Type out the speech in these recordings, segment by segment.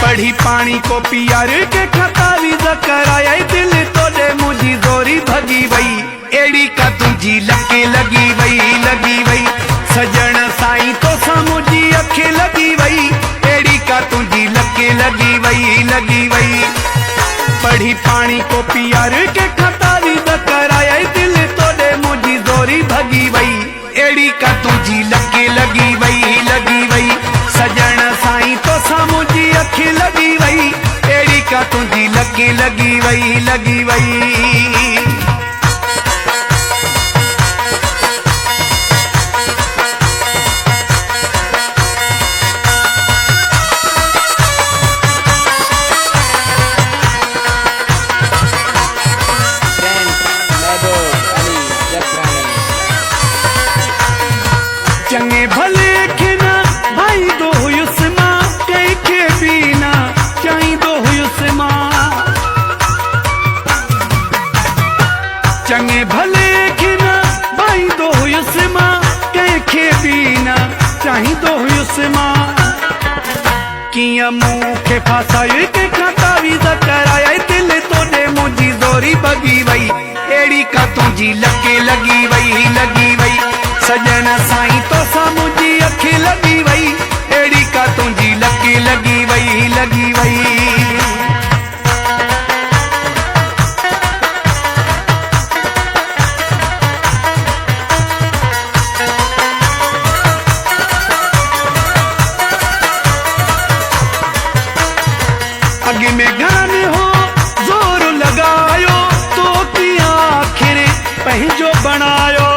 पढ़ी पानी को पियार के खतावी कराया दिल तोड़े मुझी जोरी भगी वई एड़ी का तुझी लगे लगी वई सजन साई तो समुझी अखे लगी वई एड़ी का तुझी लगे लगी वई पढ़ी पानी को पियार के खतावी कराया दिल तोड़े मुझी जोरी भगी वई एड़ी का तुझी लगे लगी वई सजन साई तो समुझी अखी लगी वई एड़ी का तुझी लगी वई चंगे भले खिना भाई दो युस्मा कई के बीना चाई दो युस्मा चंगे भले खिना भाई दो युस्मा कई के बीना चाई दो युस्मा किया मुंह के फासाई के खतावी कराया दिल तोड़े मुझी जोरी भगी वई एड़ी का तुझी लगी वई सजन साई तो समुझी अखी लगी वई एड़ी का तुझी लगी वई अगे में घन हो जोर लगायो तो की आखिर पहजो बनायो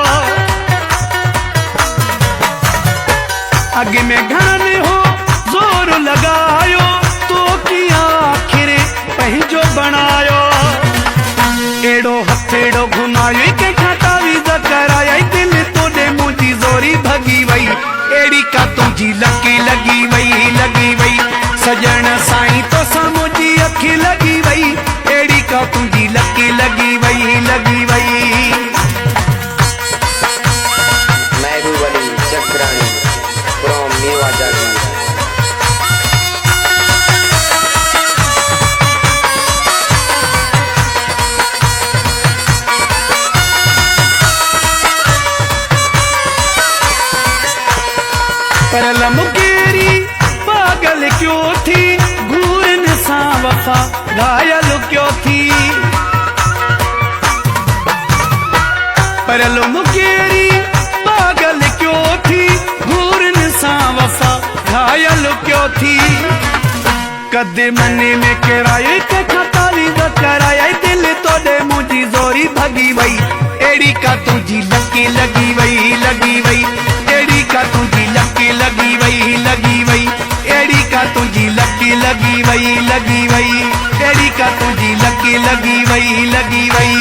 अगे में घन हो जोर लगायो तो की आखिर पहजो बनायो एड़ो हथेड़ो घुमायो के खतावी कराया दिल तोड़े मुझी जोरी भगी वई एड़ी का तुझी लगी वई सजन साई तो समुझी अखी लगी वई एड़ी का तुझी लगी वई महबूबली जगरानी from मेवा जागी परल मुकेरी पागल क्यों थी घूरन सा वफा घायल क्यों थी परल मुकेरी पागल क्यों थी घूरन सा वफा घायल क्यों थी कदे मने में कराए के खतावी कराया दिल तोड़े मुझी जोरी भगी वई एड़ी का तुझी लगी वई एड़ी का तुझी लगी वई एड़ी का तुझी लगी वई एड़ी का तुझी लगी वई